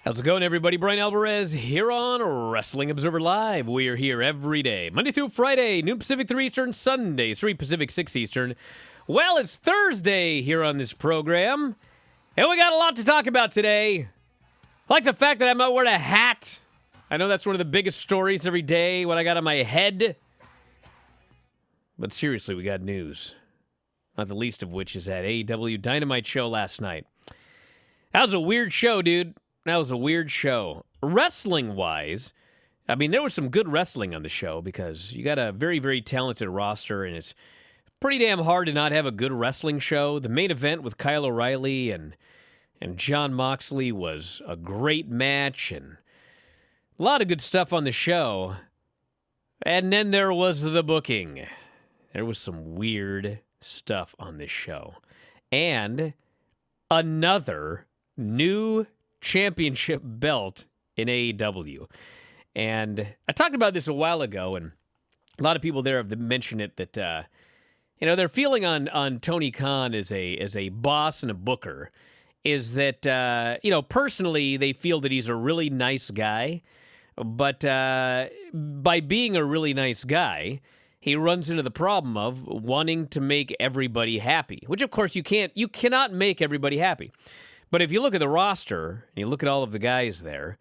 How's it going, everybody? Bryan Alvarez here on Wrestling Observer Live. We are here every day, Monday through Friday, noon Pacific, 3 Eastern, Sunday, 3 Pacific, 6 Eastern. Well, it's Thursday here on this program, and we got a lot to talk about today. I like the fact that I'm not wearing a hat. I know that's one of the biggest stories every day, what I got on my head. But seriously, we got news. Not the least of which is that AEW Dynamite show last night. That was a weird show, dude. That was a weird show. Wrestling-wise, I mean, there was some good wrestling on the show because you got a very, very talented roster, and it's pretty damn hard to not have a good wrestling show. The main event with Kyle O'Reilly and Jon Moxley was a great match, and a lot of good stuff on the show. And then there was the booking. There was some weird stuff on this show. And another new championship belt in AEW. And I talked about this a while ago, and a lot of people there have mentioned it, that their feeling on Tony Khan as a boss and a booker is that personally they feel that he's a really nice guy, but by being a really nice guy, he runs into the problem of wanting to make everybody happy, which of course you cannot make everybody happy. But if you look at the roster, and you look at all of the guys there,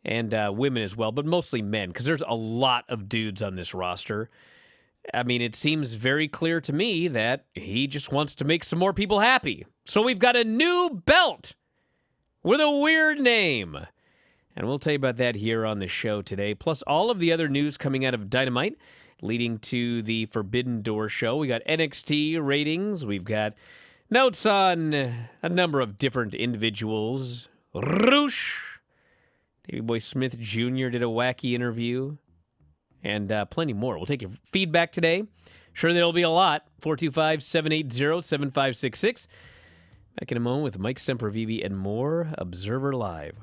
and women as well, but mostly men, because there's a lot of dudes on this roster, I mean, it seems very clear to me that he just wants to make some more people happy. So we've got a new belt with a weird name. And we'll tell you about that here on the show today, plus all of the other news coming out of Dynamite, leading to the Forbidden Door show. We got NXT ratings. We've got notes on a number of different individuals. Roosh! Davey Boy Smith Jr. did a wacky interview. And plenty more. We'll take your feedback today. Sure, there'll be a lot. 425-780-7566. Back in a moment with Mike Sempervive and more Observer Live.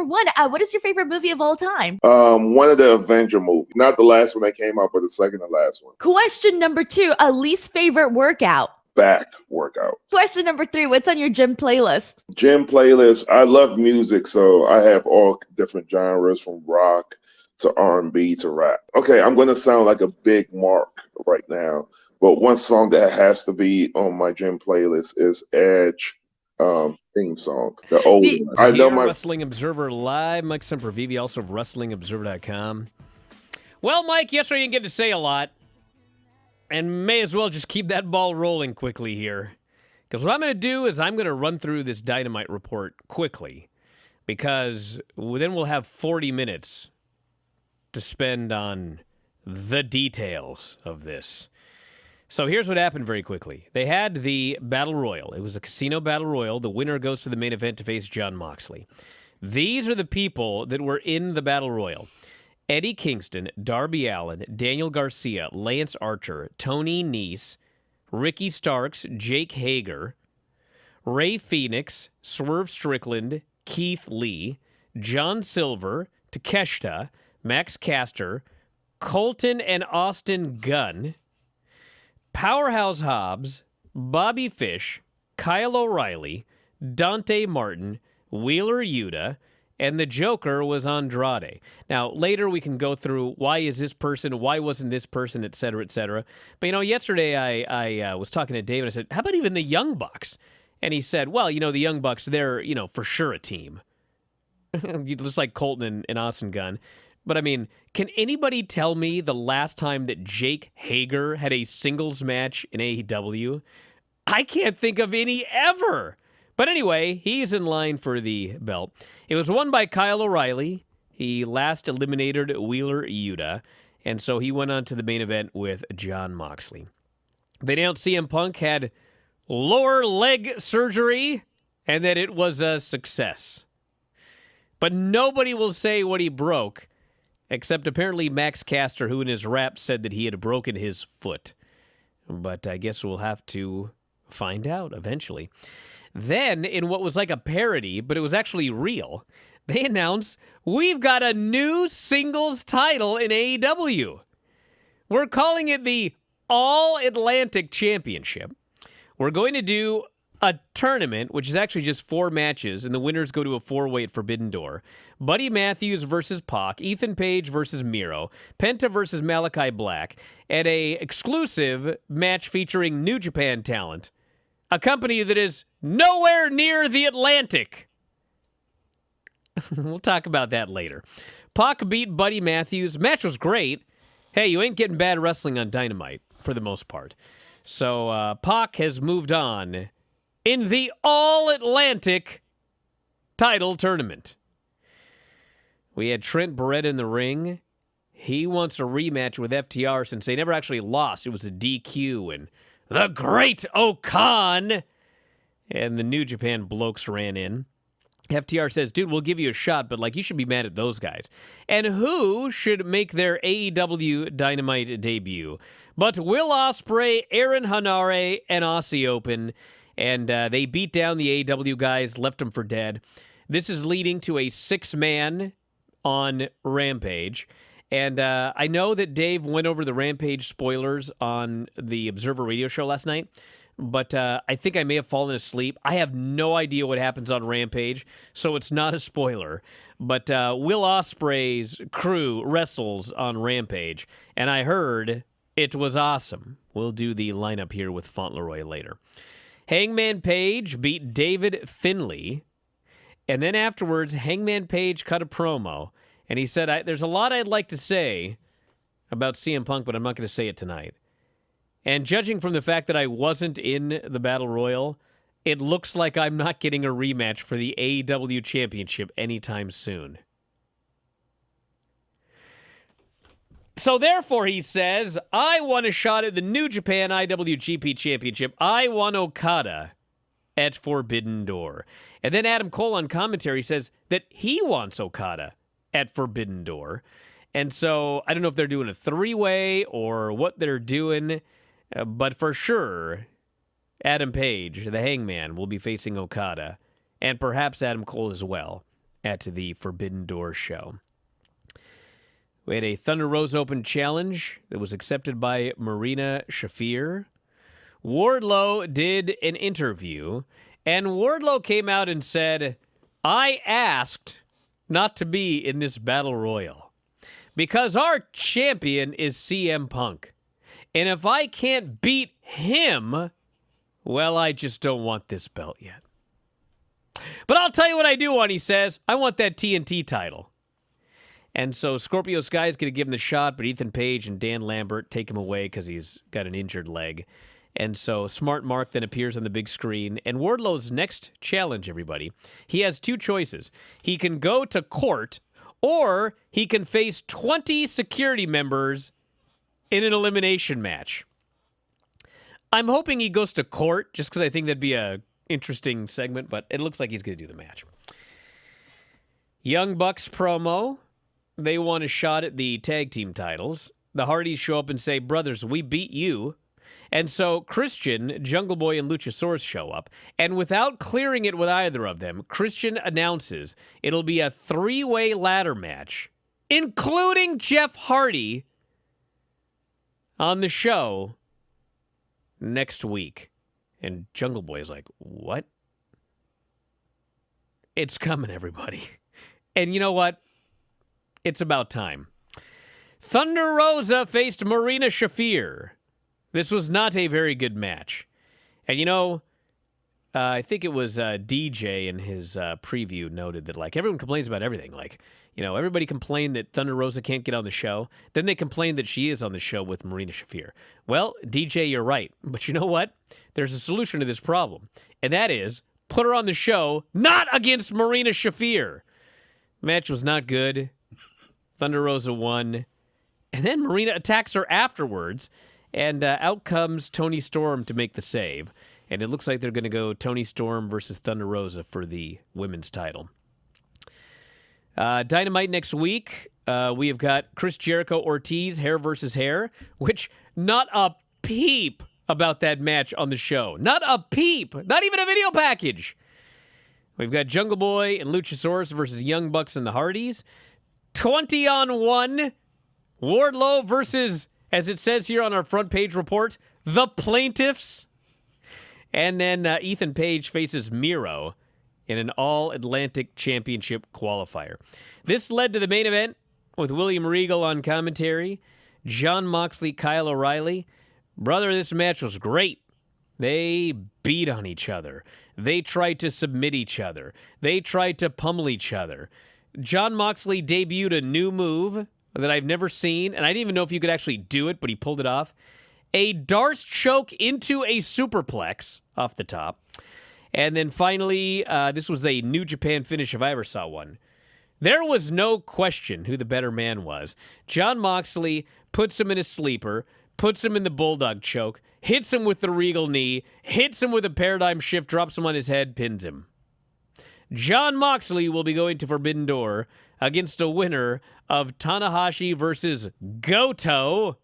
number 1, what is your favorite movie of all time? One of the Avenger movies. Not the last one that came out, but the second to last one. Question number 2, least favorite workout. Back workout. Question number 3, what's on your gym playlist? Gym playlist. I love music, so I have all different genres from rock to R&B to rap. Okay, I'm going to sound like a big mark right now, but one song that has to be on my gym playlist is Edge theme song. The old one. I know my Wrestling Observer Live, Mike Sempervive, also of WrestlingObserver.com. Well, Mike, yesterday you didn't get to say a lot, and may as well just keep that ball rolling quickly here. Because what I'm going to do is I'm going to run through this Dynamite report quickly, because then we'll have 40 minutes to spend on the details of this. So here's what happened very quickly. They had the Battle Royal. It was a casino Battle Royal. The winner goes to the main event to face Jon Moxley. These are the people that were in the Battle Royal. Eddie Kingston, Darby Allin, Daniel Garcia, Lance Archer, Tony Nese, Ricky Starks, Jake Hager, Ray Phoenix, Swerve Strickland, Keith Lee, John Silver, Takeshita, Max Caster, Colton and Austin Gunn, Powerhouse Hobbs, Bobby Fish, Kyle O'Reilly, Dante Martin, Wheeler Yuta, and the Joker was Andrade. Now, later we can go through why is this person, why wasn't this person, et cetera, et cetera. But, yesterday I was talking to Dave and I said, how about even the Young Bucks? And he said, well, the Young Bucks, they're, for sure a team. Just like Colton and Austin Gunn. But, can anybody tell me the last time that Jake Hager had a singles match in AEW? I can't think of any ever. But anyway, he's in line for the belt. It was won by Kyle O'Reilly. He last eliminated Wheeler Yuta, and so he went on to the main event with Jon Moxley. They announced CM Punk had lower leg surgery and that it was a success. But nobody will say what he broke, except apparently Max Caster, who in his rap said that he had broken his foot. But I guess we'll have to find out eventually. Then, in what was like a parody, but it was actually real, they announced, we've got a new singles title in AEW. We're calling it the All-Atlantic Championship. We're going to do a tournament, which is actually just 4 matches, and the winners go to a 4-way at Forbidden Door. Buddy Matthews versus Pac, Ethan Page versus Miro, Penta versus Malachi Black, and a exclusive match featuring New Japan talent. A company that is nowhere near the Atlantic. We'll talk about that later. Pac beat Buddy Matthews. Match was great. Hey, you ain't getting bad wrestling on Dynamite, for the most part. So Pac has moved on in the All-Atlantic title tournament. We had Trent Barretta in the ring. He wants a rematch with FTR since they never actually lost. It was a DQ, and the Great Okan and the New Japan blokes ran in. FTR says, dude, we'll give you a shot, but you should be mad at those guys. And who should make their AEW Dynamite debut? But Will Ospreay, Aaron Hanare, and Aussie Open. And they beat down the AEW guys, left them for dead. This is leading to a 6-man on Rampage. And I know that Dave went over the Rampage spoilers on the Observer radio show last night, but I think I may have fallen asleep. I have no idea what happens on Rampage, so it's not a spoiler. But Will Ospreay's crew wrestles on Rampage, and I heard it was awesome. We'll do the lineup here with Fauntleroy later. Hangman Page beat David Finlay, and then afterwards, Hangman Page cut a promo. And he said, there's a lot I'd like to say about CM Punk, but I'm not going to say it tonight. And judging from the fact that I wasn't in the Battle Royal, it looks like I'm not getting a rematch for the AEW Championship anytime soon. So therefore, he says, I want a shot at the New Japan IWGP Championship. I want Okada at Forbidden Door. And then Adam Cole on commentary says that he wants Okada at Forbidden Door. And so I don't know if they're doing a 3-way or what they're doing, but for sure, Adam Page, the Hangman, will be facing Okada, and perhaps Adam Cole as well at the Forbidden Door show. We had a Thunder Rose Open challenge that was accepted by Marina Shafir. Wardlow did an interview, and Wardlow came out and said, I asked not to be in this battle royal because our champion is CM Punk. And if I can't beat him, well, I just don't want this belt yet. But I'll tell you what I do want, he says. I want that TNT title. And so Scorpio Sky's going to give him the shot, but Ethan Page and Dan Lambert take him away because he's got an injured leg. And so Smart Mark then appears on the big screen. And Wardlow's next challenge, everybody, he has two choices. He can go to court, or he can face 20 security members in an elimination match. I'm hoping he goes to court, just because I think that'd be a interesting segment, but it looks like he's going to do the match. Young Bucks promo. They want a shot at the tag team titles. The Hardys show up and say, brothers, we beat you. And so Christian, Jungle Boy, and Luchasaurus show up. And without clearing it with either of them, Christian announces it'll be a three-way ladder match, including Jeff Hardy, on the show next week. And Jungle Boy is like, what? It's coming, everybody. And you know what? It's about time. Thunder Rosa faced Marina Shafir. This was not a very good match. And you know, I think it was DJ in his preview noted that, like, everyone complains about everything. Like, you know, everybody complained that Thunder Rosa can't get on the show. Then they complain that she is on the show with Marina Shafir. Well, DJ, you're right. But you know what? There's a solution to this problem. And that is, put her on the show, not against Marina Shafir. Match was not good. Thunder Rosa won. And then Marina attacks her afterwards. And out comes Toni Storm to make the save. And it looks like they're going to go Toni Storm versus Thunder Rosa for the women's title. Dynamite next week. We have got Chris Jericho Ortiz, hair versus hair, which not a peep about that match on the show. Not a peep. Not even a video package. We've got Jungle Boy and Luchasaurus versus Young Bucks and the Hardys. 20-on-1. Wardlow versus, as it says here on our front page report, the Plaintiffs. And then Ethan Page faces Miro in an All-Atlantic Championship qualifier. This led to the main event with William Regal on commentary, Jon Moxley, Kyle O'Reilly. Brother, this match was great. They beat on each other. They tried to submit each other. They tried to pummel each other. Jon Moxley debuted a new move that I've never seen, and I didn't even know if you could actually do it, but he pulled it off. A Darce choke into a superplex off the top. And then finally, this was a New Japan finish if I ever saw one. There was no question who the better man was. Jon Moxley puts him in a sleeper, puts him in the Bulldog choke, hits him with the Regal knee, hits him with a paradigm shift, drops him on his head, pins him. Jon Moxley will be going to Forbidden Door against a winner of Tanahashi versus Goto,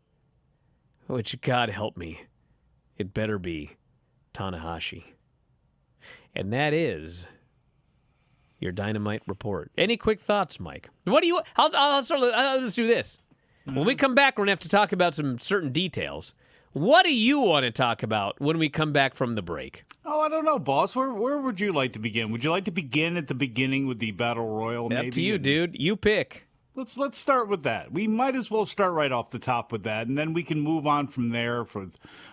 which, God help me, it better be Tanahashi. And that is your Dynamite report. Any quick thoughts, Mike? What do you? I'll just do this. When we come back, we're gonna have to talk about some certain details. What do you want to talk about when we come back from the break? Oh, I don't know, boss. Where would you like to begin? Would you like to begin at the beginning with the Battle Royal? Maybe? Up to you, dude. You pick. Let's start with that. We might as well start right off the top with that, and then we can move on from there for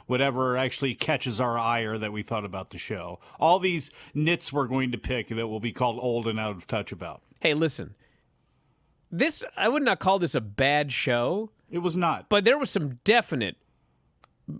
whatever actually catches our ire that we thought about the show. All these nits we're going to pick that will be called old and out of touch about. Hey, listen. I would not call this a bad show. It was not. But there was some definite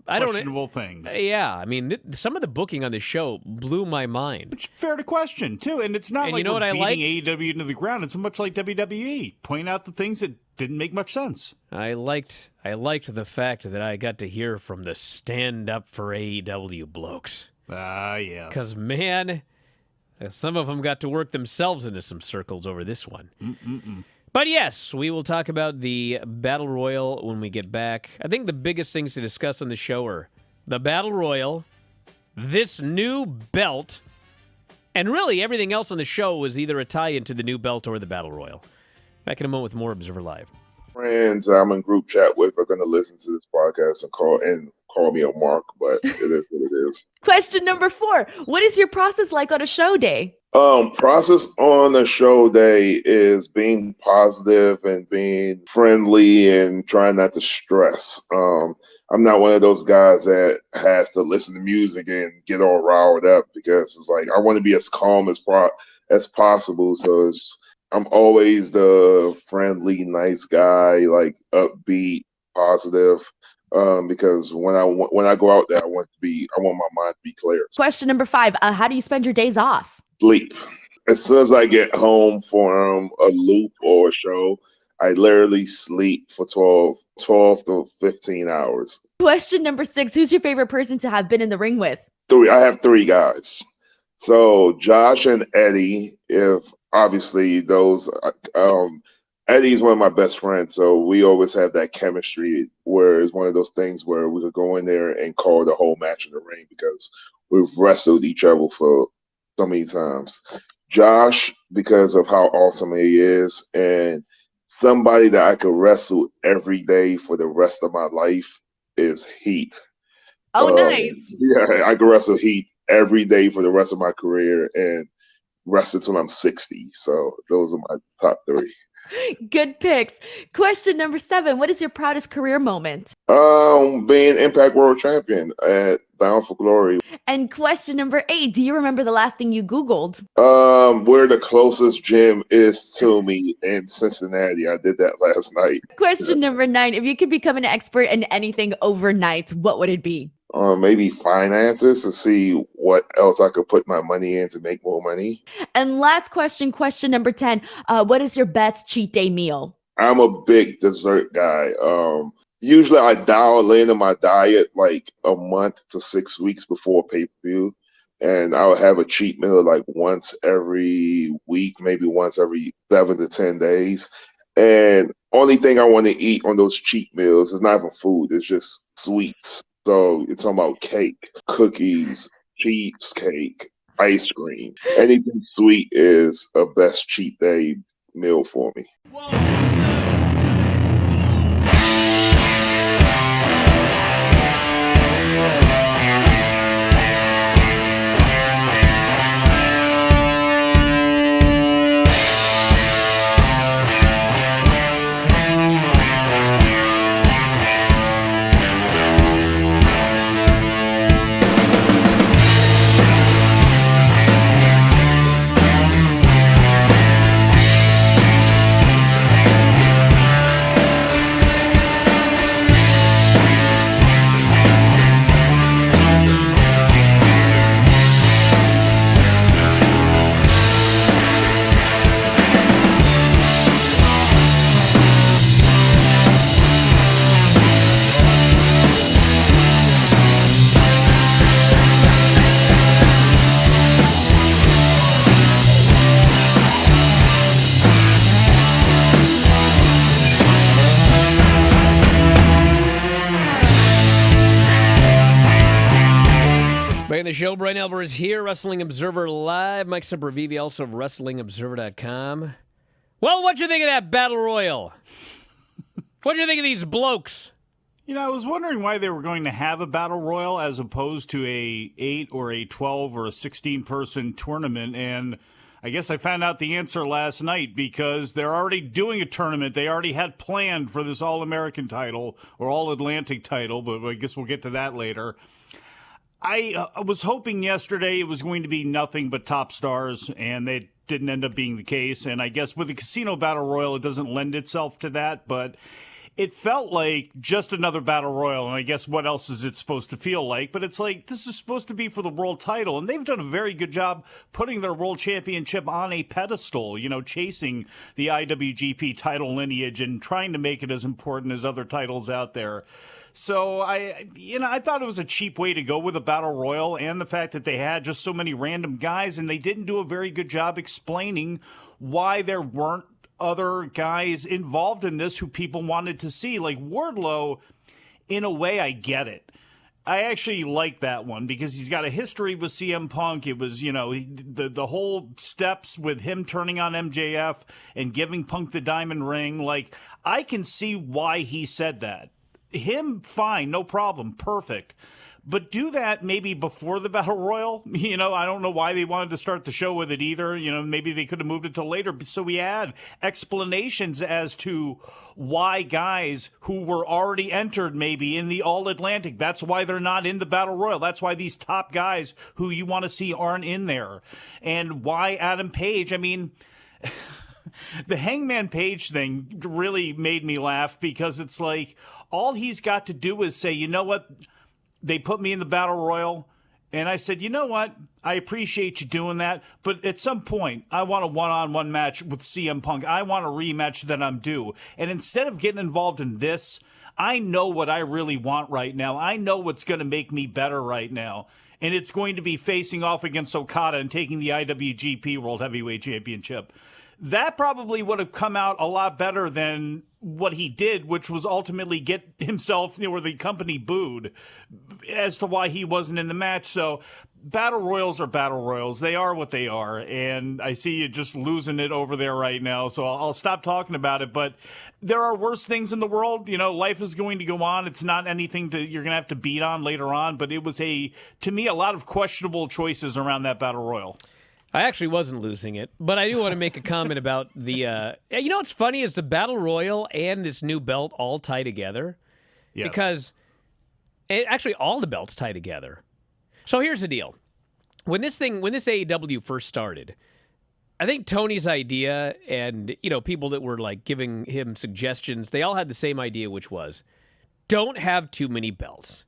questionable things. Yeah, I mean, some of the booking on this show blew my mind. Which is fair to question, too. And it's not like we're beating AEW into the ground. It's much like WWE. Point out the things that didn't make much sense. I liked the fact that I got to hear from the stand-up for AEW blokes. Yes. Because, man, some of them got to work themselves into some circles over this one. But yes, we will talk about the Battle Royal when we get back. I think the biggest things to discuss on the show are the Battle Royal, this new belt, And really, everything else on the show was either a tie-in to the new belt or the Battle Royal. Back in a moment with more Observer Live. Friends I'm in group chat with are going to listen to this podcast and call me a mark, but it is what it is. Question number 4. What is your process like on a show day? Process on a show day is being positive and being friendly and trying not to stress. I'm not one of those guys that has to listen to music and get all riled up, because it's like I want to be as calm as possible. So I'm always the friendly, nice guy, like upbeat, positive. Because when I go out there, I want my mind to be clear. Question number 5. How do you spend your days off? Sleep. As soon as I get home from a loop or a show, I literally sleep for 12 to 15 hours. Question number 6. Who's your favorite person to have been in the ring with? 3. I have 3 guys. So Josh and Eddie, if obviously those, Eddie's one of my best friends. So we always have that chemistry where it's one of those things where we could go in there and call the whole match in the ring because we've wrestled each other for so many times. Josh, because of how awesome he is, and somebody that I could wrestle every day for the rest of my life is Heat. Oh, nice. Yeah, I could wrestle Heat every day for the rest of my career and wrestle until I'm 60. So those are my top 3. Good picks. Question number 7. What is your proudest career moment? Being Impact World Champion at Bound for Glory. And question number 8. Do you remember the last thing you Googled? Where the closest gym is to me in Cincinnati. I did that last night. Question number 9. If you could become an expert in anything overnight, what would it be? Maybe finances, to see what else I could put my money in to make more money. And last question number 10. What is your best cheat day meal? I'm a big dessert guy. Usually I dial into my diet like a month to 6 weeks before pay-per-view. And I'll have a cheat meal like once every week, maybe once every 7 to 10 days. And only thing I want to eat on those cheat meals is not even food, it's just sweets. So you're talking about cake, cookies, cheesecake, ice cream. Anything sweet is a best cheat day meal for me. Back in the show, Bryan Alvarez here, Wrestling Observer Live. Mike Sempervive, also of WrestlingObserver.com. Well, what'd you think of that Battle Royal? What'd you think of these blokes? You know, I was wondering why they were going to have a Battle Royal as opposed to a 8 or a 12 or a 16-person tournament, and I guess I found out the answer last night because they're already doing a tournament they already had planned for this All-American title or All-Atlantic title, but I guess we'll get to that later. I was hoping yesterday it was going to be nothing but top stars, and they didn't end up being the case. And I guess with the Casino Battle Royal, it doesn't lend itself to that, but it felt like just another Battle Royal. And I guess what else is it supposed to feel like? But it's like this is supposed to be for the world title, and they've done a very good job putting their world championship on a pedestal, you know, chasing the IWGP title lineage and trying to make it as important as other titles out there. So I thought it was a cheap way to go with a Battle Royal, and the fact that they had just so many random guys, and they didn't do a very good job explaining why there weren't other guys involved in this who people wanted to see. Like Wardlow, in a way, I get it. I actually like that one because he's got a history with CM Punk. It was, the whole steps with him turning on MJF and giving Punk the diamond ring. Like, I can see why he said that. Him, fine, no problem, perfect. But do that maybe before the Battle Royal. I don't know why they wanted to start the show with it either. Maybe they could have moved it to later. So we had explanations as to why guys who were already entered maybe in the All-Atlantic, that's why they're not in the Battle Royal. That's why these top guys who you want to see aren't in there. And why Adam Page, the Hangman Page thing really made me laugh because it's like all he's got to do is say, you know what? They put me in the Battle Royal, and I said, you know what? I appreciate you doing that, but at some point, I want a one-on-one match with CM Punk. I want a rematch that I'm due. And instead of getting involved in this, I know what I really want right now. I know what's going to make me better right now. And it's going to be facing off against Okada and taking the IWGP World Heavyweight Championship. That probably would have come out a lot better than what he did, which was ultimately get himself, or the company booed as to why he wasn't in the match. So Battle Royals are Battle Royals. They are what they are. And I see you just losing it over there right now. So I'll stop talking about it. But there are worse things in the world. Life is going to go on. It's not anything you're going to have to beat on later on. But it was, to me, a lot of questionable choices around that Battle Royal. I actually wasn't losing it, but I do want to make a comment about the. What's funny is the Battle Royal and this new belt all tie together. Yes. Because actually all the belts tie together. So here's the deal: when this AEW first started, I think Tony's idea and people that were like giving him suggestions, they all had the same idea, which was, don't have too many belts.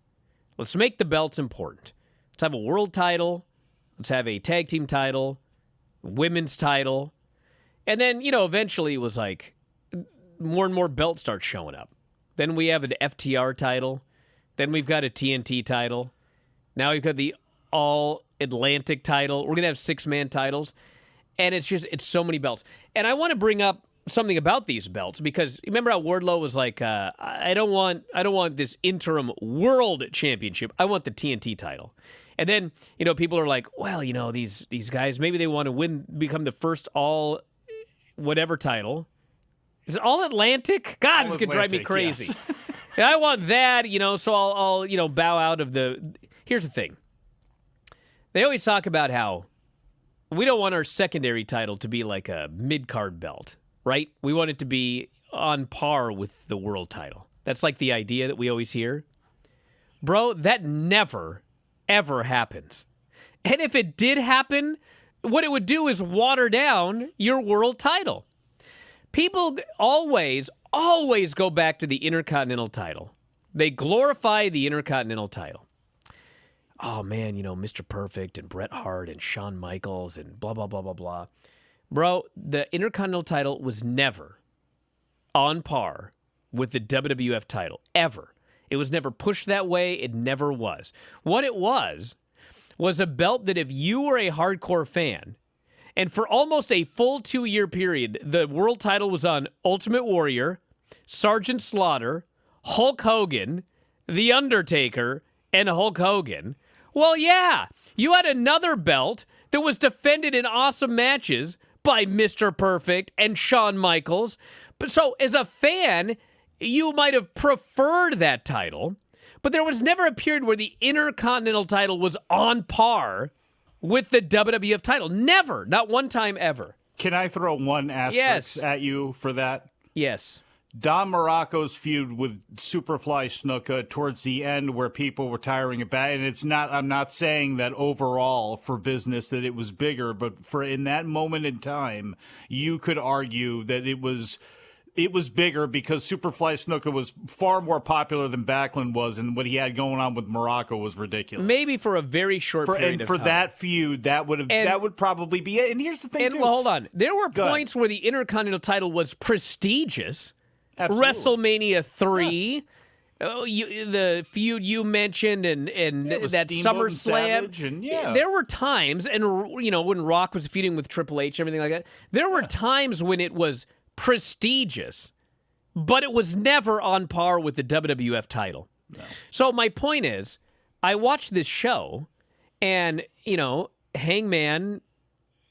Let's make the belts important. Let's have a world title. Let's have a tag team title, women's title. And then, eventually it was like more and more belts start showing up. Then we have an FTR title. Then we've got a TNT title. Now we've got the All-Atlantic title. We're going to have 6-man titles. And it's so many belts. And I want to bring up something about these belts because remember how Wardlow was like, I don't want this interim world championship. I want the TNT title. And then, people are like, well, these guys, maybe they want to become the first all whatever title. Is it All Atlantic? God, this could drive me crazy. Yes. And I want that, so I'll bow out of the. Here's the thing. They always talk about how we don't want our secondary title to be like a mid-card belt, right? We want it to be on par with the world title. That's like the idea that we always hear. Bro, that never ever happens. And if it did happen, what it would do is water down your world title. People always go back to the Intercontinental title. They glorify the Intercontinental title. Oh man, Mr. Perfect and Bret Hart and Shawn Michaels and blah, blah, blah, blah, blah. Bro, the Intercontinental title was never on par with the WWF title, ever. It was never pushed that way. It never was. What it was a belt that if you were a hardcore fan, and for almost a full 2-year period, the world title was on Ultimate Warrior, Sergeant Slaughter, Hulk Hogan, The Undertaker, and Hulk Hogan. Well, yeah, you had another belt that was defended in awesome matches by Mr. Perfect and Shawn Michaels. But so as a fan, you might have preferred that title, but there was never a period where the Intercontinental title was on par with the WWF title. Never. Not one time ever. Can I throw one asterisk at you for that? Yes. Don Morocco's feud with Superfly Snuka towards the end where people were tiring about it. And I'm not saying that overall for business that it was bigger, but for in that moment in time, you could argue that it was bigger because Superfly Snuka was far more popular than Backlund was, and what he had going on with Morocco was ridiculous. Maybe for a very short period of time. And for that feud, that would probably be it. And here's the thing, too. Well, hold on. There were points where the Intercontinental title was prestigious. Absolutely. WrestleMania 3. Yes. The feud you mentioned and that SummerSlam. There were times, and when Rock was feuding with Triple H, everything like that, there were times when it was prestigious, but it was never on par with the WWF title. No. So my point is, I watched this show, and, Hangman,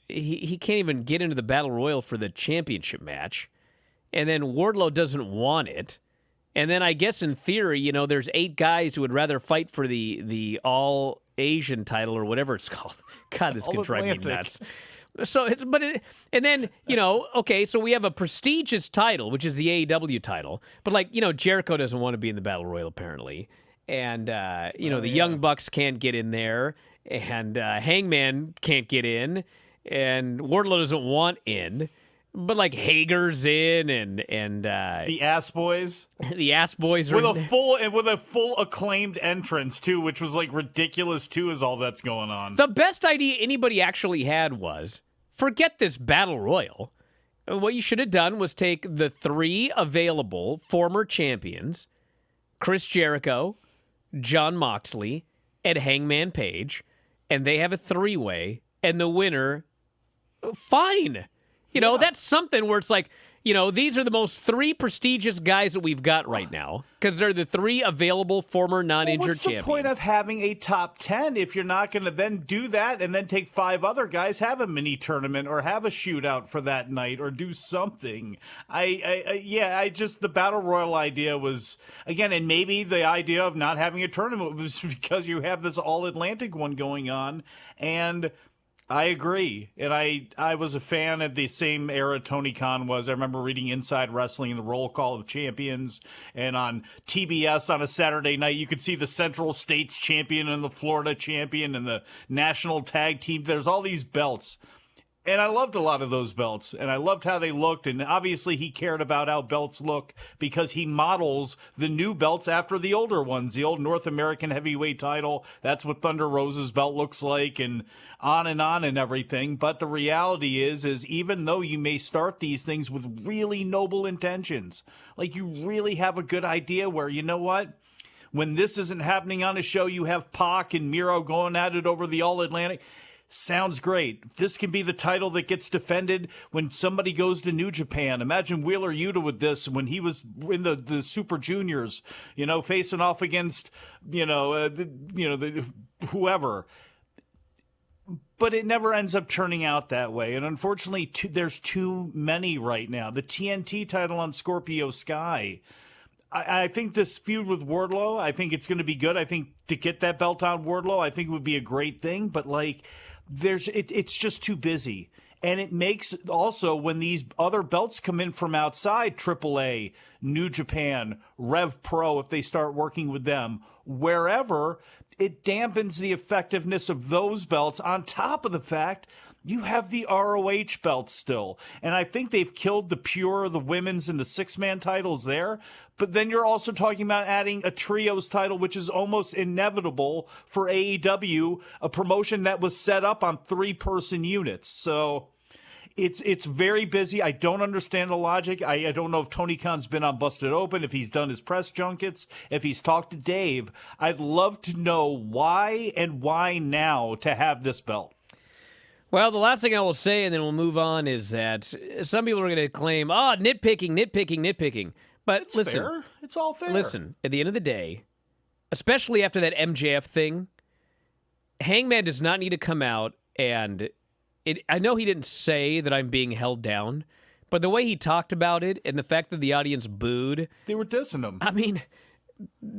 he can't even get into the Battle Royal for the championship match. And then Wardlow doesn't want it. And then I guess in theory, there's 8 guys who would rather fight for the all Asian title or whatever it's called. God, this can drive me nuts. So and then, okay, so we have a prestigious title, which is the AEW title. But Jericho doesn't want to be in the Battle Royal apparently. And, the Young Bucks can't get in there. And Hangman can't get in. And Wardlow doesn't want in. But Hager's in and the Ass Boys, the Ass Boys are with a full acclaimed entrance too, which was ridiculous too, as all that's going on. The best idea anybody actually had was forget this Battle Royal. What you should have done was take the 3 available former champions, Chris Jericho, Jon Moxley, and Hangman Page, and they have a 3-way, and the winner, fine. That's something where it's these are the most 3 prestigious guys that we've got right now because they're the 3 available former non-injured what's champions. What's the point of having a top 10 if you're not going to then do that and then take 5 other guys, have a mini tournament or have a shootout for that night or do something? The Battle Royal idea was, again, and maybe the idea of not having a tournament was because you have this All-Atlantic one going on, and I agree. And I was a fan of the same era Tony Khan was. I remember reading Inside Wrestling and the Roll Call of Champions. And on TBS on a Saturday night, you could see the Central States champion and the Florida champion and the national tag team. There's all these belts. And I loved a lot of those belts, and I loved how they looked, and obviously he cared about how belts look because he models the new belts after the older ones. The old North American heavyweight title, that's what Thunder Rosa's belt looks like, and on and everything. But the reality is even though you may start these things with really noble intentions, you really have a good idea where, you know what? When this isn't happening on a show, you have Pac and Miro going at it over the All-Atlantic. Sounds great. This can be the title that gets defended when somebody goes to New Japan. Imagine Wheeler Yuta with this when he was in the Super Juniors, facing off against, whoever. But it never ends up turning out that way. And unfortunately, there's too many right now. The TNT title on Scorpio Sky. I think this feud with Wardlow, I think it's going to be good. I think to get that belt on Wardlow, I think it would be a great thing. But it's just too busy. And it makes also when these other belts come in from outside, AAA, New Japan, Rev Pro, if they start working with them, wherever, it dampens the effectiveness of those belts on top of the fact you have the ROH belt still. And I think they've killed the pure, the women's, and the 6-man titles there. But then you're also talking about adding a trios title, which is almost inevitable for AEW, a promotion that was set up on 3-person units. So it's very busy. I don't understand the logic. I don't know if Tony Khan's been on Busted Open, if he's done his press junkets, if he's talked to Dave. I'd love to know why and why now to have this belt. Well, the last thing I will say, and then we'll move on, is that some people are going to claim, nitpicking. But it's listen, fair. It's all fair. Listen, at the end of the day, especially after that MJF thing, Hangman does not need to come out and I know he didn't say that I'm being held down, but the way he talked about it and the fact that the audience booed, they were dissing him. I mean,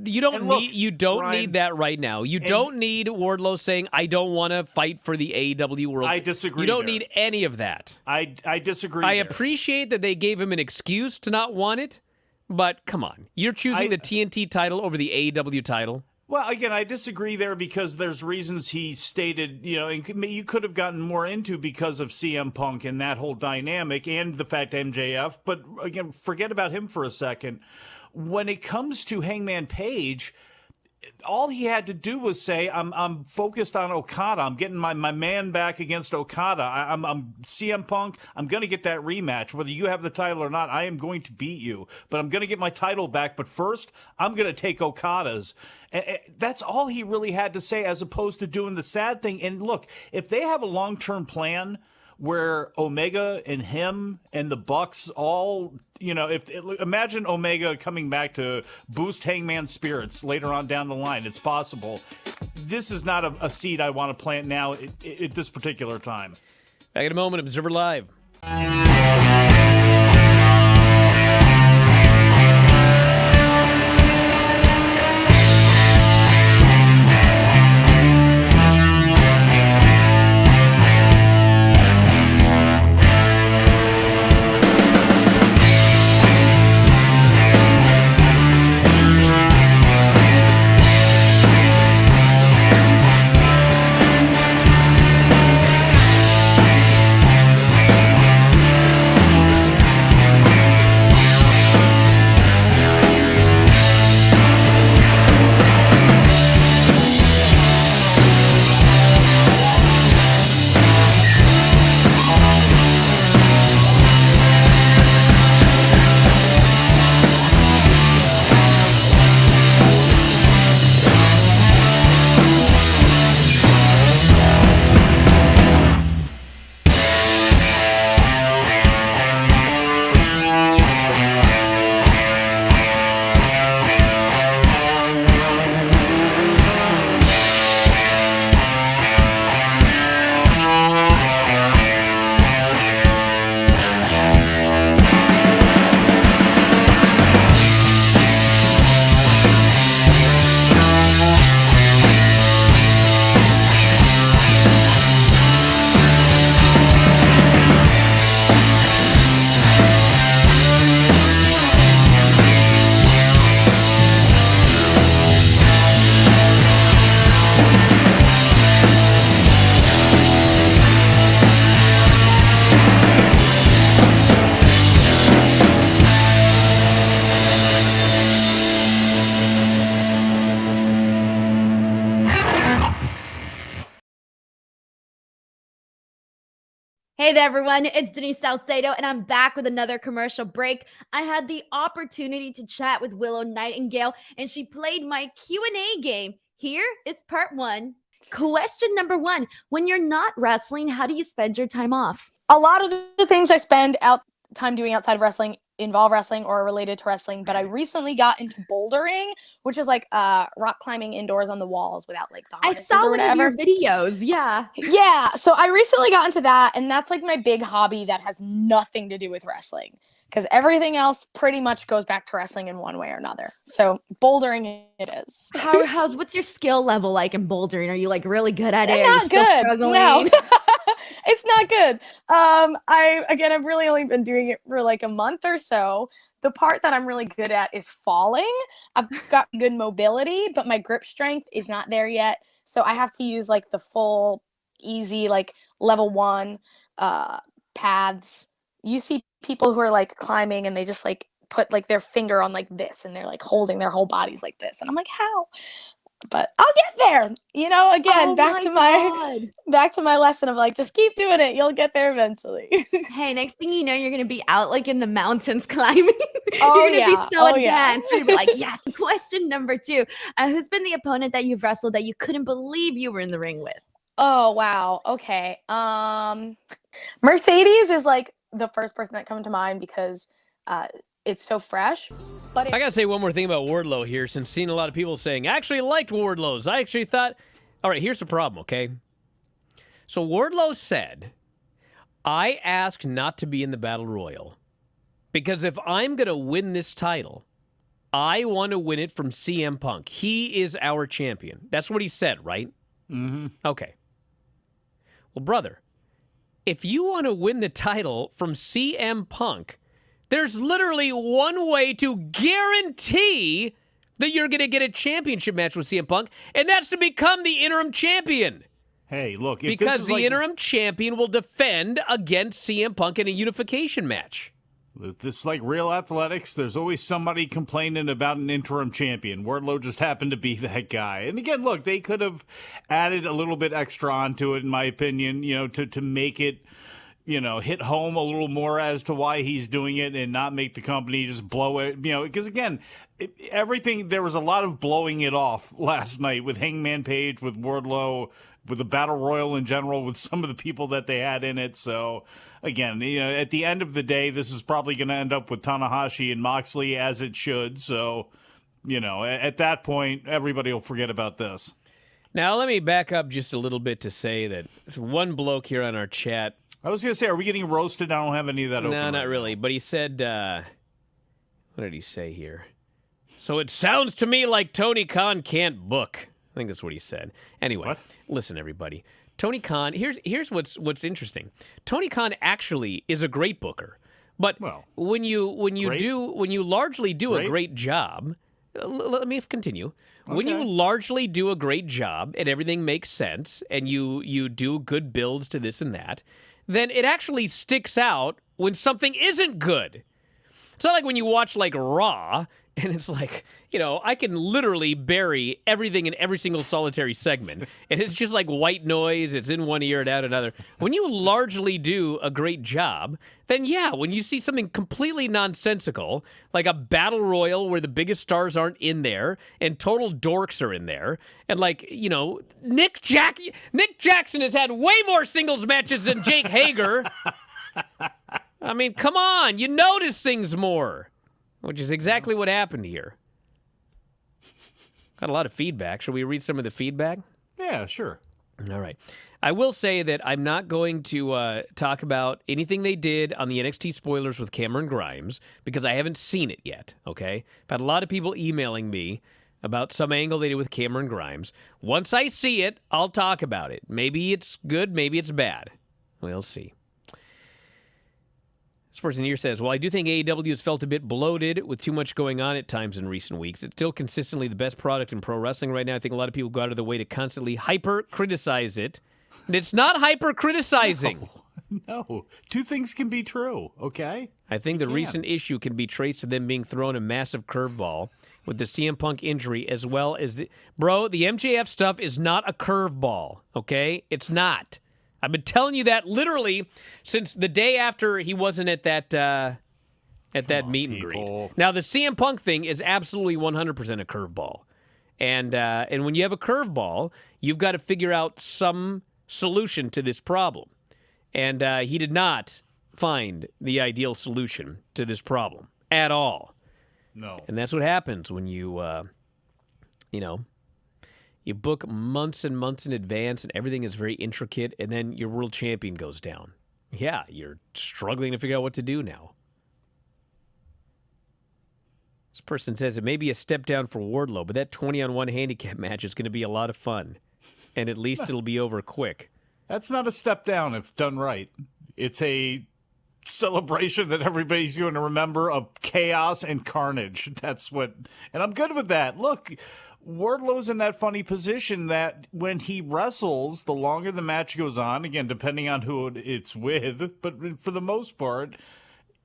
you don't Bryan, need that right now. You don't need Wardlow saying, I don't want to fight for the AEW World. I disagree. You don't need any of that. I disagree. I appreciate that they gave him an excuse to not want it, but come on. You're choosing the TNT title over the AEW title? Well, again, I disagree there because there's reasons he stated, and you could have gotten more into because of CM Punk and that whole dynamic and the fact MJF. But again, forget about him for a second. When it comes to Hangman Page, all he had to do was say, I'm focused on Okada. I'm getting my man back against Okada. I'm CM Punk. I'm going to get that rematch. Whether you have the title or not, I am going to beat you. But I'm going to get my title back. But first, I'm going to take Okada's. And that's all he really had to say, as opposed to doing the sad thing. And look, if they have a long-term plan where Omega and him and the Bucks all, imagine Omega coming back to boost Hangman's spirits later on down the line. It's possible. this is not a seed I want to plant now at this particular time. Back in a moment, Observer Live. Hey there, everyone. It's Denise Salcedo, and I'm back with another commercial break. I had the opportunity to chat with Willow Nightingale, and she played my Q&A game. Here is part one. Question number one. When you're not wrestling, how do you spend your time off? A lot of the things I spend time doing outside of wrestling involve wrestling or are related to wrestling, but I recently got into bouldering, which is like rock climbing indoors on the walls without like the harnesses I saw or one whatever. of your videos. Yeah. Yeah, so I recently got into that, and that's like my big hobby that has nothing to do with wrestling, because everything else pretty much goes back to wrestling in one way or another. So bouldering it is. What's your skill level like in bouldering? Are you like really good at it? Are Not you still good. struggling? No. It's not good. I've really only been doing it for like a month or so. The part that I'm really good at is falling. I've got good mobility, but my grip strength is not there yet. So I have to use like the full easy, like level 1 paths. You see people who are like climbing and they just like put like their finger on like this and they're like holding their whole bodies like this. And I'm like, how? But I'll get there. Again, back to my lesson of like, just keep doing it. You'll get there eventually. Hey, next thing you know, you're going to be out like in the mountains climbing. Oh, you're going to be so advanced. You're going to be like, yes. Question number two. Who's been the opponent that you've wrestled that you couldn't believe you were in the ring with? Oh, wow. Okay. Mercedes is like the first person that comes to mind because it's so fresh. But I got to say one more thing about Wardlow here, since seeing a lot of people saying, I actually liked Wardlow's. I actually thought, all right, here's the problem, okay? So Wardlow said, I asked not to be in the Battle Royal because if I'm going to win this title, I want to win it from CM Punk. He is our champion. That's what he said, right? Mm-hmm. Okay. Well, brother, if you want to win the title from CM Punk, there's literally one way to guarantee that you're going to get a championship match with CM Punk, and that's to become the interim champion. Hey, look. If because this is the interim champion will defend against CM Punk in a unification match. This is like real athletics. There's always somebody complaining about an interim champion. Wardlow just happened to be that guy. And again, look, they could have added a little bit extra onto it, in my opinion, to make it, hit home a little more as to why he's doing it and not make the company just blow it, because again, there was a lot of blowing it off last night with Hangman Page, with Wardlow, with the Battle Royal in general, with some of the people that they had in it. So again, at the end of the day, this is probably going to end up with Tanahashi and Moxley, as it should. So, at that point, everybody will forget about this. Now, let me back up just a little bit to say that there's one bloke here on our chat. I was going to say, are we getting roasted? I don't have any of that open. No, not right really. now. But he said, what did he say here? So it sounds to me like Tony Khan can't book. I think that's what he said. Anyway, What? listen, everybody. Tony Khan, here's what's interesting. Tony Khan actually is a great booker. But Well, when you largely do a Great? great job, let me continue. When you Okay. largely do a great job and everything makes sense and you do good builds to this and that, then it actually sticks out when something isn't good. It's not like when you watch like Raw and it's like, I can literally bury everything in every single solitary segment. And it's just like white noise. It's in one ear and out another. When you largely do a great job, then yeah, when you see something completely nonsensical, like a battle royal where the biggest stars aren't in there and total dorks are in there, and like, Nick Jackson has had way more singles matches than Jake Hager. I mean, come on, you notice things more, which is exactly what happened here. Got a lot of feedback. Shall we read some of the feedback? yeah, sure. All right. I will say that I'm not going to talk about anything they did on the NXT spoilers with Cameron Grimes because I haven't seen it yet, okay? I've had a lot of people emailing me about some angle they did with Cameron Grimes. Once I see it, I'll talk about it. Maybe it's good, maybe it's bad. We'll see. This person here says, well, I do think AEW has felt a bit bloated with too much going on at times in recent weeks. It's still consistently the best product in pro wrestling right now. I think a lot of people go out of their way to constantly hyper-criticize it. And it's not hyper-criticizing. No, two things can be true, okay? I think the can. recent issue can be traced to them being thrown a massive curveball with the CM Punk injury as well as the MJF stuff is not a curveball, okay? It's not. I've been telling you that literally since the day after he wasn't at that meet and greet. Now the CM Punk thing is absolutely 100% a curveball, and when you have a curveball, you've got to figure out some solution to this problem, and he did not find the ideal solution to this problem at all. No. And that's what happens when you book months and months in advance and everything is very intricate, and then your world champion goes down. Yeah, you're struggling to figure out what to do now. This person says it may be a step down for Wardlow, but that 20-on-1 handicap match is going to be a lot of fun. And at least it'll be over quick. That's not a step down if done right. It's a celebration that everybody's going to remember of chaos and carnage. That's what, and I'm good with that. Look, Wardlow's in that funny position that when he wrestles, the longer the match goes on, again, depending on who it's with, but for the most part,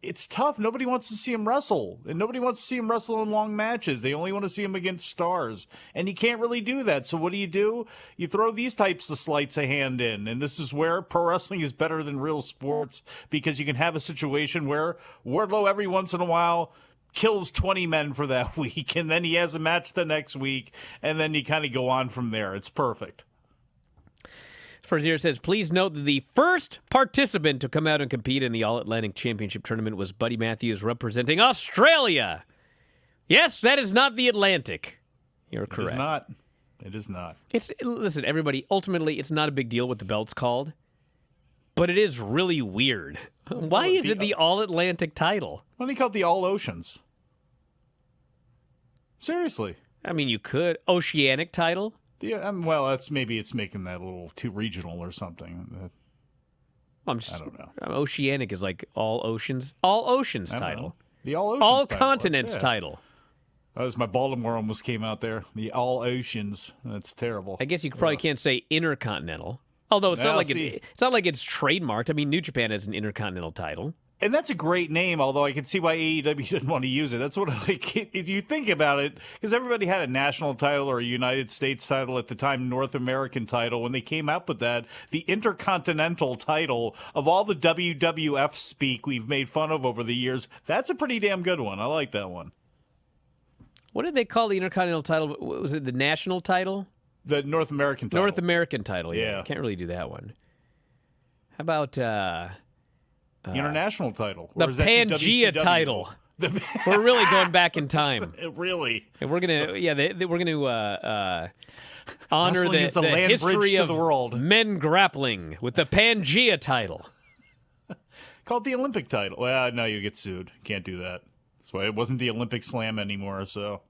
it's tough. Nobody wants to see him wrestle, and nobody wants to see him wrestle in long matches. They only want to see him against stars, and you can't really do that. So what do? You throw these types of sleights of hand in, and this is where pro wrestling is better than real sports, because you can have a situation where Wardlow every once in a while kills 20 men for that week, and then he has a match the next week, and then you kind of go on from there. It's perfect. First here says, please note that the first participant to come out and compete in the All-Atlantic Championship Tournament was Buddy Matthews representing Australia. Yes, that is not the Atlantic. You're correct. It is not. It is not. Listen, everybody, ultimately, it's not a big deal what the belt's called, but it is really weird. Why is it the All-Atlantic title? Why do you call it the All Oceans? Seriously. I mean, you could. Oceanic title? Yeah, well, it's making that a little too regional or something. I don't know. Oceanic is like all oceans title. Know. The All Oceans all title. continents title. That was my Baltimore almost came out there. The All Oceans. That's terrible. I guess you probably can't say intercontinental. Although it's not like it's trademarked. I mean, New Japan has an intercontinental title. And that's a great name, although I can see why AEW didn't want to use it. That's what if you think about it, because everybody had a national title or a United States title at the time, North American title. When they came out with that, the Intercontinental title of all the WWF speak we've made fun of over the years, that's a pretty damn good one. I like that one. What did they call the Intercontinental title? Was it the national title? The North American title. North American title, yeah. Yeah. Can't really do that one. How about... the international title. The Or is that Pangea WCW? title. We're really going back in time. Really. And we're gonna, we're gonna honor Wrestling is the the land history bridge to of the world. men grappling with the Pangea title. Called the Olympic title. Well, no, you get sued. Can't do that. That's why it wasn't the Olympic Slam anymore. So,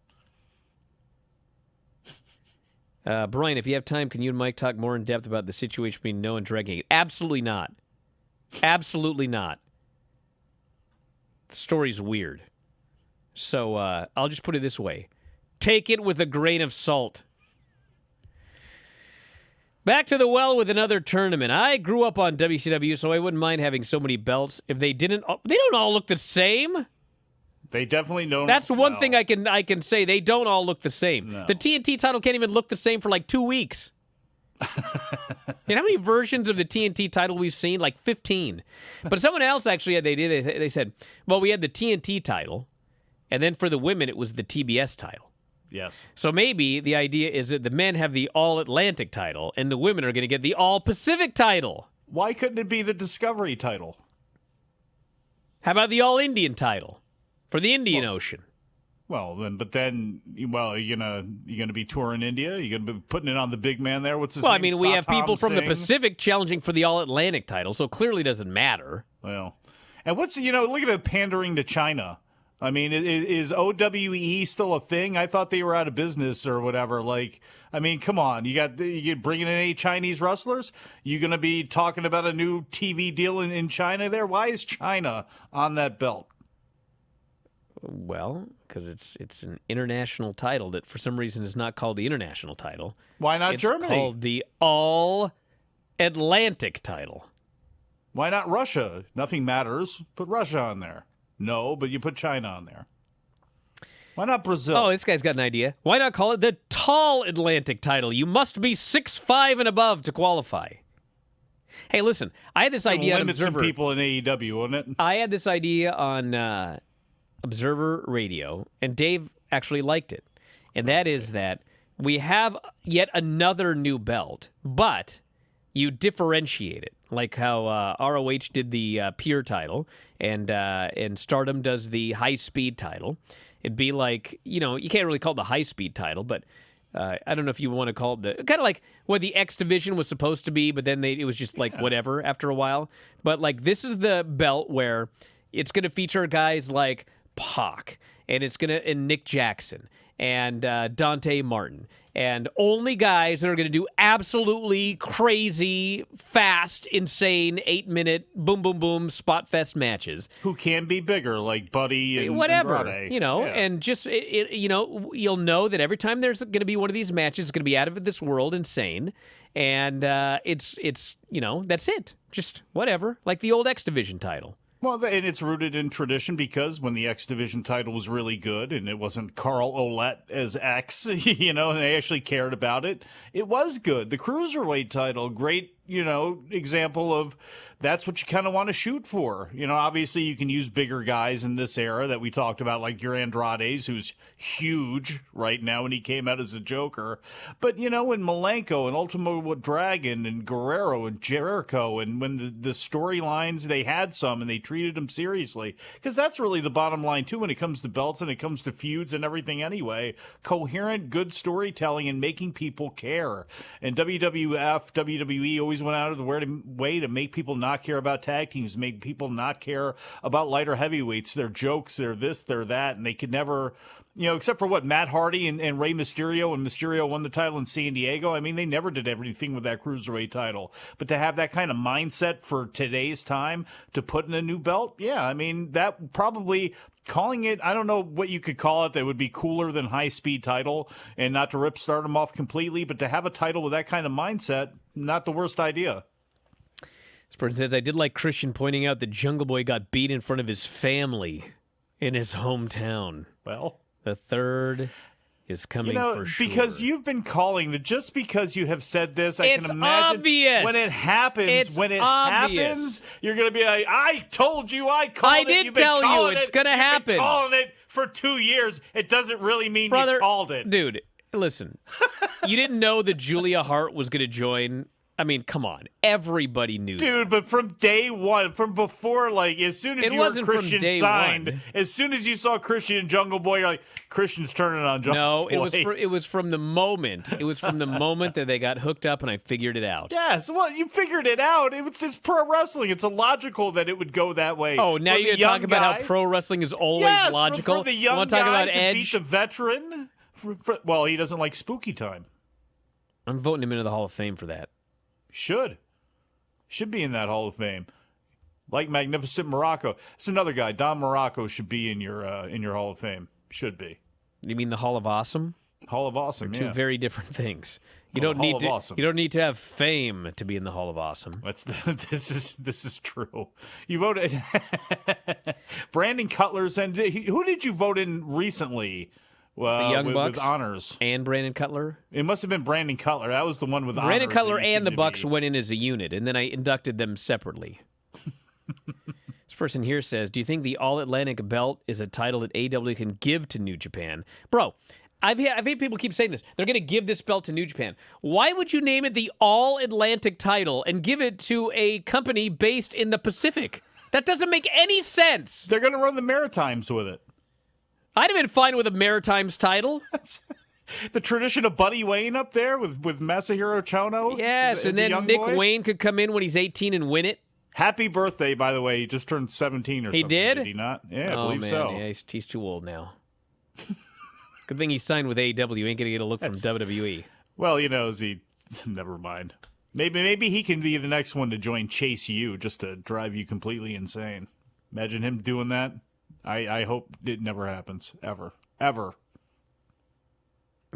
Brian, if you have time, can you and Mike talk more in depth about the situation between Noah and Dragging? Absolutely not. Absolutely not. The story's weird. So I'll just put it this way. Take it with a grain of salt. Back to the well with another tournament. I grew up on WCW, so I wouldn't mind having so many belts. If they didn't, they don't all look the same. they definitely don't. That's one thing I can say. They don't all look the same. No. The TNT title can't even look the same for like 2 weeks. You know how many versions of the TNT title we've seen? Like 15. But someone else actually, they said, well, we had the TNT title, and then for the women, it was the TBS title. Yes. So maybe the idea is that the men have the All-Atlantic title, and the women are going to get the All-Pacific title. Why couldn't it be the Discovery title? How about the All-Indian title for the Indian Ocean? Well, then, you're gonna be touring India. You're gonna be putting it on the big man there. What's his Well, name? I mean, we have people from the Singh? Pacific challenging for the All-Atlantic title, so it clearly doesn't matter. Well, and look at it pandering to China. I mean, is OWE still a thing? I thought they were out of business or whatever. Like, I mean, come on. You bringing in any Chinese wrestlers? You going to be talking about a new TV deal in China there? Why is China on that belt? Well, because it's an international title that for some reason is not called the international title. Why not It's Germany? called the All-Atlantic title. Why not Russia? Nothing matters. Put Russia on there. No, but you put China on there. Why not Brazil? Oh, this guy's got an idea. Why not call it the Tall Atlantic title? You must be 6'5" and above to qualify. Hey, listen, I had this idea on limit Observer. some people in AEW, wouldn't it? I had this idea on Observer Radio, and Dave actually liked it. And that is that we have yet another new belt, but you differentiate it, like how ROH did the Pure title, and Stardom does the High Speed title. It'd be like, you can't really call it the High Speed title, but I don't know if you want to call it the kind of like what the X Division was supposed to be, but then it was just like whatever after a while. But like this is the belt where it's going to feature guys like Pac, and and Nick Jackson and Dante Martin, and only guys that are going to do absolutely crazy, fast, insane 8-minute boom, boom, boom spot fest matches. Who can be bigger, like Buddy and whatever, Andrade. and just you'll know that every time there's going to be one of these matches, it's going to be out of this world, insane, and it's that's it, just whatever, like the old X Division title. Well, and it's rooted in tradition because when the X Division title was really good and it wasn't Carl Ouellet as X, and they actually cared about it, it was good. The Cruiserweight title, great, example of that's what you kind of want to shoot for. Obviously you can use bigger guys in this era that we talked about, like your Andrades, who's huge right now when he came out as a Joker. But, when Malenko and Ultimo Dragon and Guerrero and Jericho, and when the storylines, they had some and they treated them seriously. Because that's really the bottom line, too, when it comes to belts and it comes to feuds and everything anyway. Coherent, good storytelling and making people care. And WWE always went out of the way to make people not care about tag teams, make people not care about lighter heavyweights. They're jokes, they're this, they're that, and they could never, except for Matt Hardy and Rey Mysterio, and Mysterio won the title in San Diego. I mean, they never did everything with that Cruiserweight title. But to have that kind of mindset for today's time to put in a new belt, yeah, I mean, that probably calling it, I don't know what you could call it that would be cooler than High Speed title, and not to rip Stardom off completely, but to have a title with that kind of mindset, not the worst idea. This person says, I did like Christian pointing out that Jungle Boy got beat in front of his family in his hometown. Well, the third is coming for sure. Because you've been calling that just because you have said this, I it's can imagine obvious. When it happens, obvious. You're going to be like, I told you, I called it. I did tell you it's going to happen. You've been calling it for 2 years. It doesn't really mean Brother, you called it. Dude, listen, you didn't know that Julia Hart was going to join I mean, come on. Everybody knew Dude, that. but from day one, from before, like, as soon as It you were wasn't from Christian day signed, one. as soon as you saw Christian and Jungle Boy, you're like, Christian's turning on Jungle Boy. No, it was from the moment. It was from the moment that they got hooked up and I figured it out. Yes, well, you figured it out. It's pro wrestling. It's illogical that it would go that way. Oh, now From you're the going to talk young about guy- how pro wrestling is always yes, logical? For the You young want to talk guy about to Edge? beat the veteran? Well, he doesn't like spooky time. I'm voting him into the Hall of Fame for that. Should be in that Hall of Fame. Like Magnificent Morocco. It's another guy. Don Morocco should be in your Hall of Fame. Should be. You mean the Hall of Awesome? Hall of Awesome, Two yeah. very different things. You Hall don't need of to. Awesome. You don't need to have fame to be in the Hall of Awesome. This is true. You voted Brandon Cutler's, and who did you vote in recently? The Young Bucks with honors. and Brandon Cutler. It must have been Brandon Cutler. That was the one with honors. Brandon Cutler that you and the seemed to Bucks be- went in as a unit, and then I inducted them separately. This person here says, "Do you think the All Atlantic belt is a title that AEW can give to New Japan, bro?" I've had people keep saying this. They're going to give this belt to New Japan. Why would you name it the All Atlantic title and give it to a company based in the Pacific? That doesn't make any sense. They're going to run the Maritimes with it. I'd have been fine with a Maritimes title. The tradition of Buddy Wayne up there with Masahiro Chono. Yes, as and a then young Nick boy. Wayne could come in when he's 18 and win it. Happy birthday, by the way. He just turned 17 or He something. did? Did he not? Yeah, I Oh, believe man. so. Yeah, he's too old now. Good thing he signed with AEW. Ain't going to get a look from WWE. Well, never mind. Maybe he can be the next one to join Chase U just to drive you completely insane. Imagine him doing that. I hope it never happens. Ever.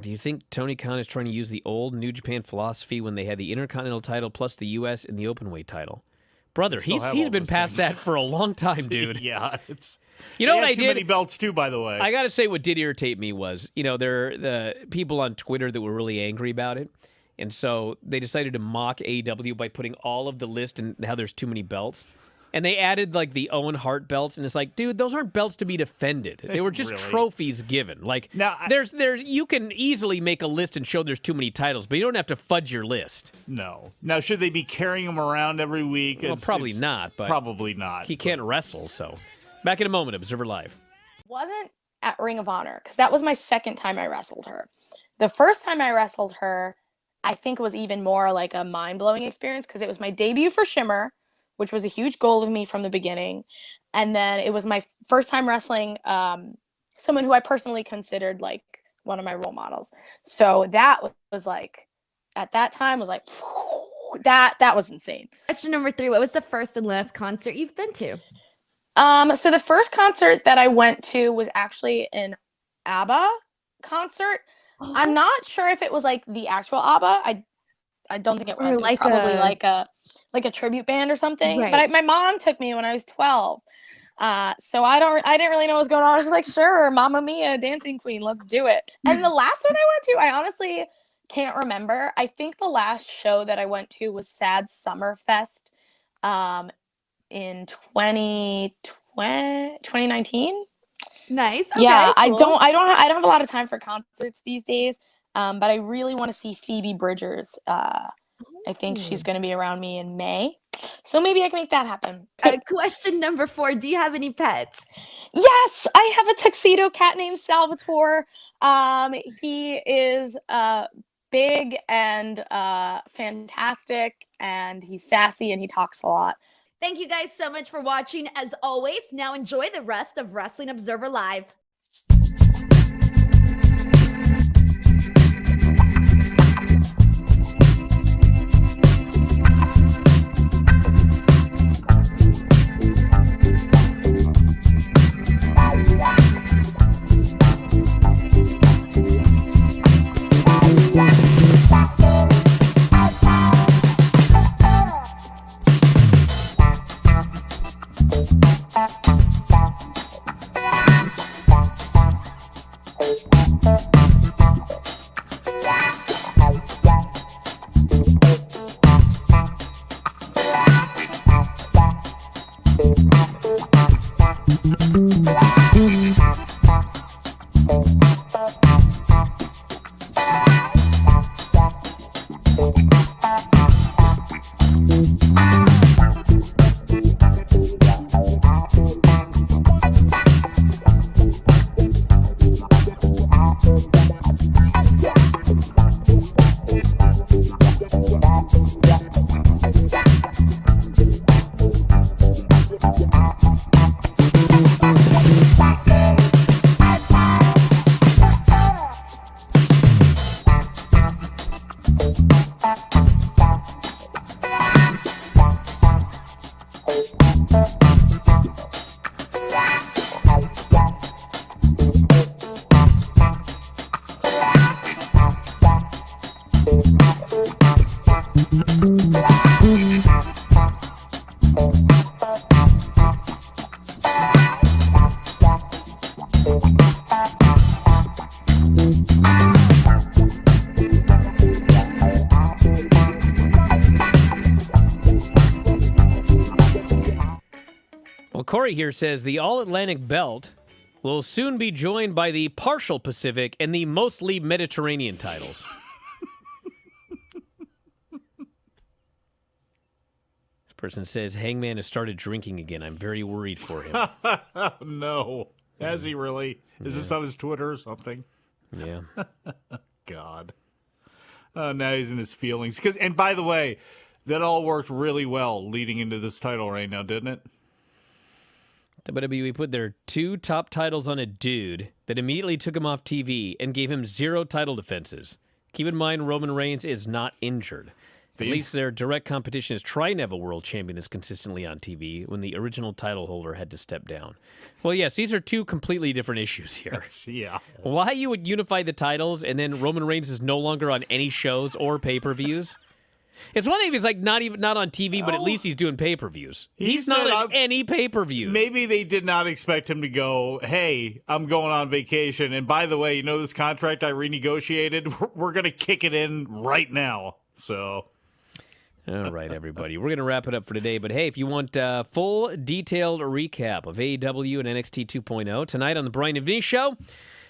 Do you think Tony Khan is trying to use the old New Japan philosophy when they had the Intercontinental title plus the U.S. and the Openweight title? Brother, still he's have he's all been those past things. that for a long time, dude. Yeah, it's. You know they what have I too did? many belts too, by the way. I got to say what did irritate me was, there are the people on Twitter that were really angry about it. And so they decided to mock AEW by putting all of the list and how there's too many belts. And they added like the Owen Hart belts, and it's like, dude, those aren't belts to be defended. They were just Really? trophies given. Like, Now, there's you can easily make a list and show there's too many titles, but you don't have to fudge your list. No. Now, should they be carrying them around every week? Well, probably not, but probably not. he can't wrestle. So, back in a moment, Observer Live. Wasn't at Ring of Honor because that was my second time I wrestled her. The first time I wrestled her, I think it was even more like a mind-blowing experience because it was my debut for Shimmer, which was a huge goal of me from the beginning. And then it was my first time wrestling someone who I personally considered like one of my role models. So that was like, at that time was like, that was insane. Question number 3. What was the first and last concert you've been to? So the first concert that I went to was actually an ABBA concert. I'm not sure if it was like the actual ABBA. I don't think it was. Or It was like probably a- like a tribute band or something. Right. But my mom took me when I was 12. So I didn't really know what was going on. I was just like, sure, Mamma Mia, Dancing Queen, let's do it. And the last one I went to, I honestly can't remember. I think the last show that I went to was Sad Summer Fest in 2019. Nice. Okay, Yeah, I cool. don't have a lot of time for concerts these days. But I really want to see Phoebe Bridgers. I think she's going to be around me in May. So maybe I can make that happen. Question number 4. Do you have any pets? Yes, I have a tuxedo cat named Salvatore. He is big and fantastic, and he's sassy and he talks a lot. Thank you guys so much for watching. As always, now enjoy the rest of Wrestling Observer Live. Well, Corey here says the All-Atlantic Belt will soon be joined by the Partial Pacific and the Mostly Mediterranean titles. This person says Hangman has started drinking again. I'm very worried for him. No. Has he really? Is this on his Twitter or something? Yeah. God. Now he's in his feelings. And by the way, that all worked really well leading into this title right now, didn't it? WWE put their 2 top titles on a dude that immediately took him off TV and gave him 0 title defenses. Keep in mind, Roman Reigns is not injured. At least their direct competition is trying to have a world champion that's consistently on TV when the original title holder had to step down. Well, yes, these are 2 completely different issues here. Yeah. Why you would unify the titles and then Roman Reigns is no longer on any shows or pay-per-views? It's one thing if he's like not on TV, but at least he's doing pay-per-views. He's not on any pay-per-views. Maybe they did not expect him to go, hey, I'm going on vacation. And by the way, you know this contract I renegotiated? We're going to kick it in right now. So... All right, everybody. We're going to wrap it up for today. But hey, if you want a full, detailed recap of AEW and NXT 2.0, tonight on the Bryan and Vinny Show,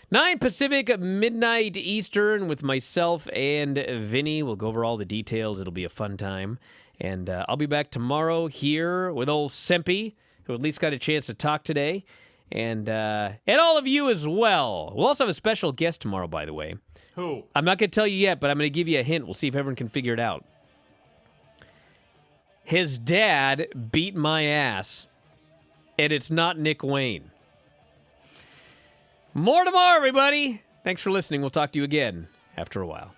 9 Pacific, midnight Eastern with myself and Vinny. We'll go over all the details. It'll be a fun time. And I'll be back tomorrow here with old Sempy, who at least got a chance to talk today. And all of you as well. We'll also have a special guest tomorrow, by the way. Who? I'm not going to tell you yet, but I'm going to give you a hint. We'll see if everyone can figure it out. His dad beat my ass, and it's not Nick Wayne. More tomorrow, everybody. Thanks for listening. We'll talk to you again after a while.